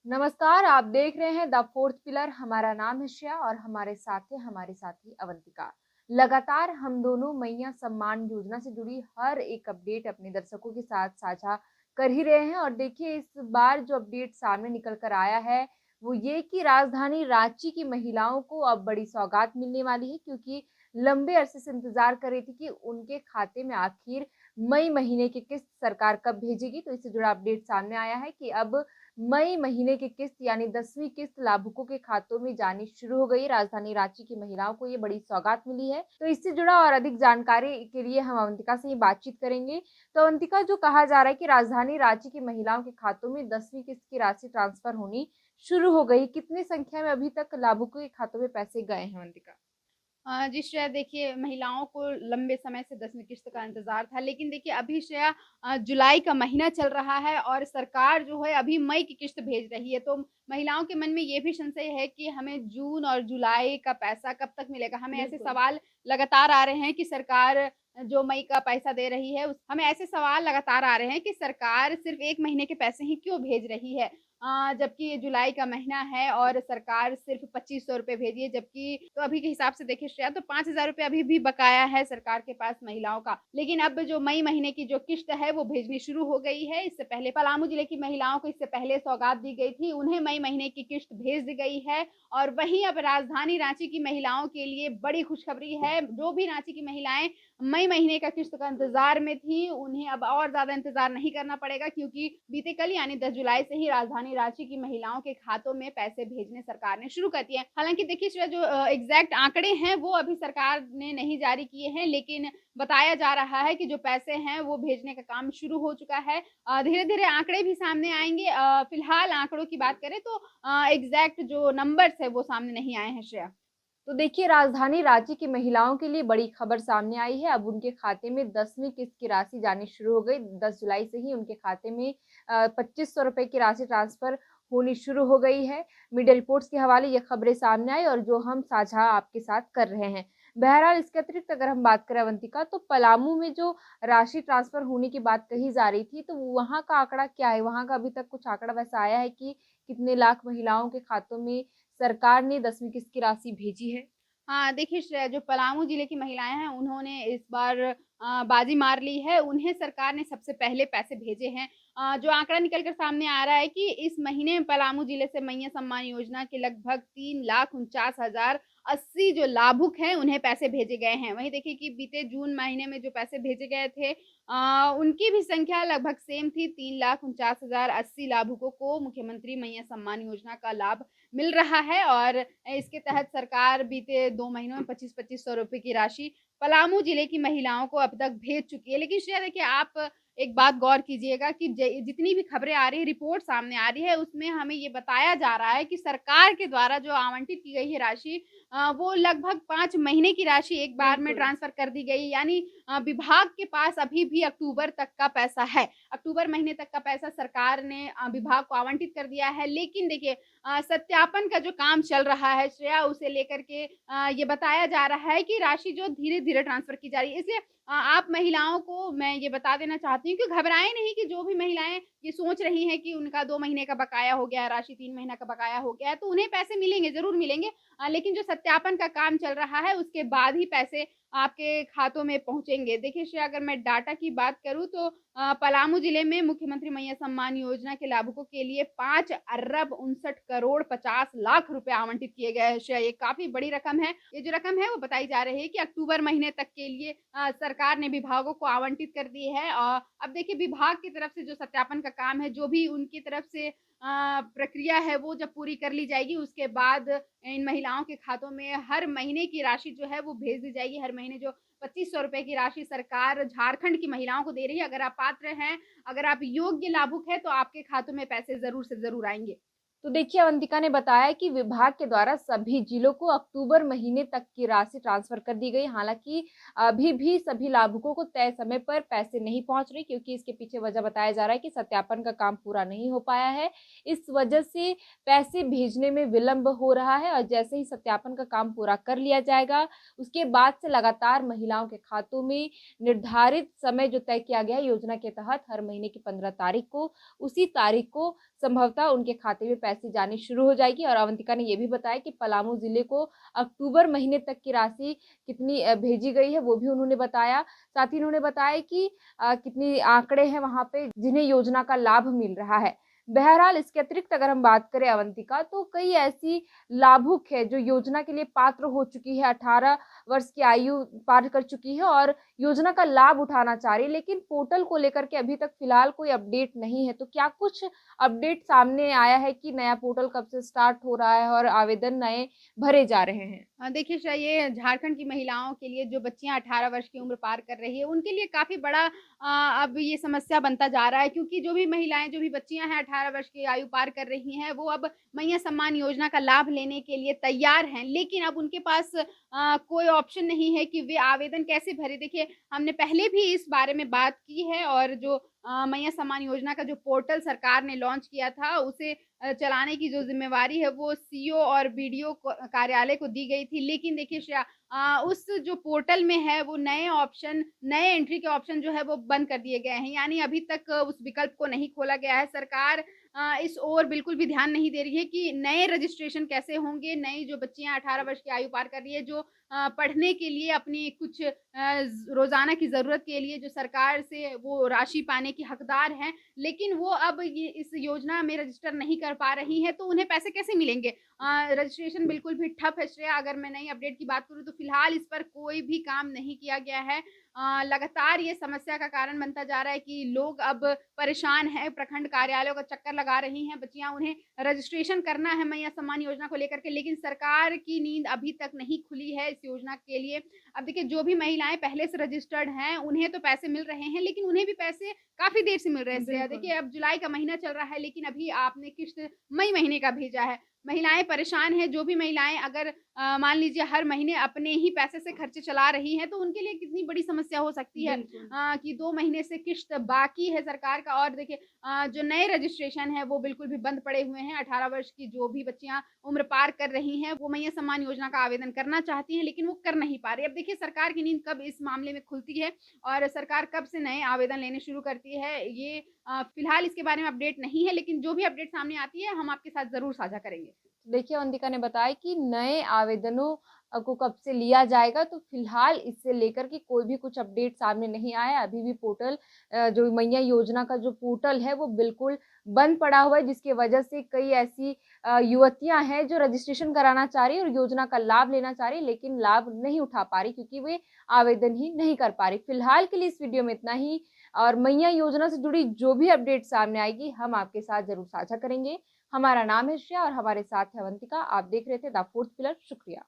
नमस्कार, आप देख रहे हैं द फोर्थ पिलर। हमारा नाम है श्रेया और हमारे साथ है हमारे साथी अवंतिका। लगातार हम दोनों मैया सम्मान योजना से जुड़ी हर एक अपडेट अपने दर्शकों के साथ साझा कर ही रहे हैं और देखिए इस बार जो अपडेट सामने निकल कर आया है वो ये कि राजधानी रांची की महिलाओं को अब बड़ी सौगात मिलने वाली है, क्योंकि लंबे अरसे से इंतजार कर रही थी कि उनके खाते में आखिर मई महीने की किस्त सरकार कब भेजेगी। तो इससे जुड़ा अपडेट सामने आया है कि अब मई महीने की किस्त यानी 10वीं किस्त लाभुकों के खातों में जानी शुरू हो गई। राजधानी रांची की महिलाओं को ये बड़ी सौगात मिली है। तो इससे जुड़ा और अधिक जानकारी के लिए हम अवंतिका से ही बातचीत करेंगे। तो अवंतिका, जो कहा जा रहा है कि राजधानी रांची की महिलाओं के खातों में 10वीं किस्त की राशि ट्रांसफर होनी शुरू हो गई, कितनी संख्या में अभी तक लाभुकों के खातों में पैसे गए हैं अवंतिका? जी श्रेया, देखिए महिलाओं को लंबे समय से 10वीं किश्त का इंतज़ार था, लेकिन देखिए अभी श्रेया जुलाई का महीना चल रहा है और सरकार जो है अभी मई की किश्त भेज रही है। तो महिलाओं के मन में ये भी संशय है कि हमें जून और जुलाई का पैसा कब तक मिलेगा? हमें ऐसे बिल्कुल। सवाल लगातार आ रहे हैं कि सरकार जो मई का पैसा दे रही है, उस हमें ऐसे सवाल लगातार आ रहे हैं कि सरकार सिर्फ़ 1 महीने के पैसे ही क्यों भेज रही है? जबकि ये जुलाई का महीना है और सरकार सिर्फ़ ₹2500 भेजी है, जबकि तो अभी के हिसाब से देखिए श्रेया, तो ₹5000 अभी भी बकाया है सरकार के पास महिलाओं का। लेकिन अब जो मई महीने की जो किश्त है वो भेजनी शुरू हो गई है। इससे पहले पलामू जिले की महिलाओं को इससे पहले सौगात दी गई थी, उन्हें मई महीने की किश्त भेज दी गई है। और वहीं अब राजधानी रांची की महिलाओं के लिए बड़ी खुशखबरी है। जो भी रांची की महिलाएँ मई महीने का किश्त का इंतज़ार में थी, उन्हें अब और ज़्यादा इंतज़ार नहीं करना पड़ेगा, क्योंकि बीते कल यानी 10 जुलाई से ही राजधानी रांची की महिलाओं के खातों में पैसे भेजने सरकार ने शुरू कर दिए हैं। हालाँकि देखिए श्रेया, जो एग्ज़ैक्ट आंकड़े हैं वो अभी सरकार ने नहीं जारी किए हैं, लेकिन बताया जा रहा है कि जो पैसे हैं वो भेजने का काम शुरू हो चुका है। धीरे-धीरे आंकड़े भी सामने आएँगे। फिलहाल आंकड़ों की बात करें तो एग्ज़ैक्ट जो नंबर्स है वो सामने नहीं आए हैं श्रेया। तो देखिए राजधानी रांची की महिलाओं के लिए बड़ी खबर सामने आई है। अब उनके खाते में 10वीं किस्त की राशि जानी शुरू हो गई। 10 जुलाई से ही उनके खाते में ₹2500 की राशि ट्रांसफर होनी शुरू हो गई है। मीडिया रिपोर्ट्स के हवाले ये खबरें सामने आई और जो हम साझा आपके साथ कर रहे हैं। बहरहाल इसके अतिरिक्त अगर हम बात करें अवंतिका, तो पलामू में जो राशि ट्रांसफर होने की बात कही जा रही थी, तो वहाँ का आंकड़ा क्या है? वहाँ का अभी तक कुछ आंकड़ा वैसा आया है कि कितने लाख महिलाओं के खातों में सरकार ने 10वीं किस्त की राशि भेजी है? हाँ, देखिए श्रेया, जो पलामू ज़िले की महिलाएँ हैं, उन्होंने इस बार बाज़ी मार ली है। उन्हें सरकार ने सबसे पहले पैसे भेजे हैं। जो आंकड़ा निकल कर सामने आ रहा है कि इस महीने में पलामू ज़िले से मैया सम्मान योजना के लगभग 3,49,080 जो लाभुक हैं, उन्हें पैसे भेजे गए हैं। वहीं देखिए कि बीते जून महीने में जो पैसे भेजे गए थे, उनकी भी संख्या लगभग सेम थी। 3,49,080 लाभुकों को मुख्यमंत्री मैया सम्मान योजना का लाभ मिल रहा है और इसके तहत सरकार बीते 2 महीनों में 25-2500 रुपए की राशि पलामू जिले की महिलाओं को अब तक भेज चुकी है। लेकिन शायद देखिए, आप एक बात गौर कीजिएगा कि ज जितनी भी खबरें आ रही है, रिपोर्ट सामने आ रही है, उसमें हमें ये बताया जा रहा है कि सरकार के द्वारा जो आवंटित की गई है राशि, वो लगभग 5 महीने की राशि एक बार में बिल्कुल। ट्रांसफ़र कर दी गई। यानी विभाग के पास अभी भी अक्टूबर तक का पैसा है। अक्टूबर महीने तक का पैसा सरकार ने विभाग को आवंटित कर दिया है। लेकिन देखिए, सत्यापन का जो काम चल रहा है श्रेया, उसे लेकर के ये बताया जा रहा है कि राशि जो धीरे-धीरे ट्रांसफ़र की जा रही है। इसलिए आप महिलाओं को मैं ये बता देना चाहती हूँ कि घबराएँ नहीं, कि जो भी महिलाएँ ये सोच रही हैं कि उनका 2 महीने का बकाया हो गया है, राशि 3 महीने का बकाया हो गया है, तो उन्हें पैसे मिलेंगे, ज़रूर मिलेंगे। लेकिन जो सत्यापन का काम चल रहा है, उसके बाद ही पैसे आपके खातों में पहुँचेंगे। देखिए श्रेया, अगर मैं डाटा की बात करूँ तो पलामू जिले में मुख्यमंत्री मैया सम्मान योजना के लाभुकों के लिए 5 अरब 59 करोड़ 50 लाख रुपए आवंटित किए गए हैं। ये काफ़ी बड़ी रकम है। ये जो रकम है वो बताई जा रही है कि अक्टूबर महीने तक के लिए सरकार ने विभागों को आवंटित कर दी है। अब देखिए, विभाग की तरफ से जो सत्यापन का काम है, जो भी उनकी तरफ से प्रक्रिया है, वो जब पूरी कर ली जाएगी, उसके बाद इन महिलाओं के खातों में हर महीने की राशि जो है वो भेज दी जाएगी। हर महीने जो ₹2500 की राशि सरकार झारखंड की महिलाओं को दे रही है। अगर आप पात्र हैं, अगर आप योग्य लाभुक हैं, तो आपके खातों में पैसे ज़रूर से ज़रूर आएँगे। तो देखिए अवंतिका ने बताया कि विभाग के द्वारा सभी जिलों को अक्टूबर महीने तक की राशि ट्रांसफर कर दी गई। हालाँकि अभी भी सभी लाभुकों को तय समय पर पैसे नहीं पहुँच रहे, क्योंकि इसके पीछे वजह बताया जा रहा है कि सत्यापन का काम पूरा नहीं हो पाया है। इस वजह से पैसे भेजने में विलंब हो रहा है और जैसे ही सत्यापन का काम पूरा कर लिया जाएगा, उसके बाद से लगातार महिलाओं के खातों में निर्धारित समय जो तय किया गया है योजना के तहत हर महीने की 15 तारीख को, उसी तारीख को संभवतः उनके खाते में पैसे जानी शुरू हो जाएगी और अवंतिका ने ये भी बताया कि पलामू ज़िले को अक्टूबर महीने तक की राशि कितनी भेजी गई है, वो भी उन्होंने बताया। साथ ही उन्होंने बताया कि कितनी आंकड़े हैं वहाँ पे जिन्हें योजना का लाभ मिल रहा है। बहरहाल इसके अतिरिक्त अगर हम बात करें अवंतिका तो कई ऐसी लाभुक है जो योजना के लिए पात्र हो चुकी है, 18 वर्ष की आयु पार कर चुकी है और योजना का लाभ उठाना चाह रही है, लेकिन पोर्टल को लेकर के अभी तक फिलहाल कोई अपडेट नहीं है। तो क्या कुछ अपडेट सामने आया है कि नया पोर्टल कब से स्टार्ट हो रहा है और आवेदन नए भरे जा रहे हैं? देखिए ये झारखंड की महिलाओं के लिए जो बच्चियाँ 18 वर्ष की उम्र पार कर रही है, उनके लिए काफ़ी बड़ा अब ये समस्या बनता जा रहा है क्योंकि जो भी महिलाएँ, जो भी बच्चियाँ हैं 18 वर्ष की आयु पार कर रही हैं, वो अब मैया सम्मान योजना का लाभ लेने के लिए तैयार हैं। लेकिन अब उनके पास कोई ऑप्शन नहीं है कि वे आवेदन कैसे भरें। देखिए, हमने पहले भी इस बारे में बात की है और जो मैया सम्मान योजना का जो पोर्टल सरकार ने लॉन्च किया था, उसे चलाने की जो ज़िम्मेवारी है वो सीईओ और बीडीओ को कार्यालय को दी गई थी। लेकिन देखिए उस जो पोर्टल में है वो नए एंट्री के ऑप्शन जो है वो बंद कर दिए गए हैं। यानी अभी तक उस विकल्प को नहीं खोला गया है। सरकार इस ओर बिल्कुल भी ध्यान नहीं दे रही है कि नए रजिस्ट्रेशन कैसे होंगे, नई जो बच्चियाँ 18 वर्ष की आयु पार कर रही है, जो पढ़ने के लिए अपनी कुछ रोज़ाना की ज़रूरत के लिए जो सरकार से वो राशि पाने की हकदार हैं, लेकिन वो अब ये इस योजना में रजिस्टर नहीं कर पा रही हैं, तो उन्हें पैसे कैसे मिलेंगे? रजिस्ट्रेशन बिल्कुल भी ठप है श्रेया। अगर मैं नई अपडेट की बात करूँ तो फिलहाल इस पर कोई भी काम नहीं किया गया है। लगातार ये समस्या का कारण बनता जा रहा है कि लोग अब परेशान हैं, प्रखंड कार्यालयों का चक्कर लगा रही हैं बच्चियाँ, उन्हें रजिस्ट्रेशन करना है मैया सम्मान योजना को लेकर के, लेकिन सरकार की नींद अभी तक नहीं खुली है इस योजना के लिए। अब देखिए, जो भी महिलाएँ पहले से रजिस्टर्ड हैं, उन्हें तो पैसे मिल रहे हैं, लेकिन उन्हें भी पैसे काफ़ी देर से मिल रहे हैं श्रेया। देखिए, अब जुलाई का महीना चल रहा है, लेकिन अभी आपने किश्त मई महीने का भेजा है। महिलाएँ परेशान हैं, जो भी महिलाएँ अगर मान लीजिए हर महीने अपने ही पैसे से खर्चे चला रही हैं, तो उनके लिए कितनी बड़ी समस्या हो सकती है कि 2 महीने से किश्त बाकी है सरकार का। और देखिए, जो नए रजिस्ट्रेशन है वो बिल्कुल भी बंद पड़े हुए हैं। 18 वर्ष की जो भी बच्चियाँ उम्र पार कर रही हैं, वो मैया सम्मान योजना का आवेदन करना चाहती हैं, लेकिन वो कर नहीं पा रही। अब देखिए, सरकार की नींद कब इस मामले में खुलती है और सरकार कब से नए आवेदन लेने शुरू करती है, ये फिलहाल इसके बारे में अपडेट नहीं है, लेकिन जो भी अपडेट सामने आती है, हम आपके साथ ज़रूर साझा करेंगे। देखिए, अवंतिका ने बताया कि नए आवेदनों को कब से लिया जाएगा, तो फिलहाल इससे लेकर के कोई भी कुछ अपडेट सामने नहीं आया है। अभी भी पोर्टल जो मैया योजना का जो पोर्टल है, वो बिल्कुल बंद पड़ा हुआ है, जिसकी वजह से कई ऐसी युवतियाँ हैं, जो रजिस्ट्रेशन कराना चाह रही हैं और योजना का लाभ लेना चाह रही हैं, लेकिन लाभ नहीं उठा पा रही क्योंकि वे आवेदन ही नहीं कर पा रही। फिलहाल के लिए इस वीडियो में इतना ही और मैया योजना से जुड़ी जो भी अपडेट सामने आएगी, हम आपके साथ ज़रूर साझा करेंगे। हमारा नाम है श्रेया और हमारे साथ है अवंतिका। आप देख रहे थे द फोर्थ पिलर। शुक्रिया।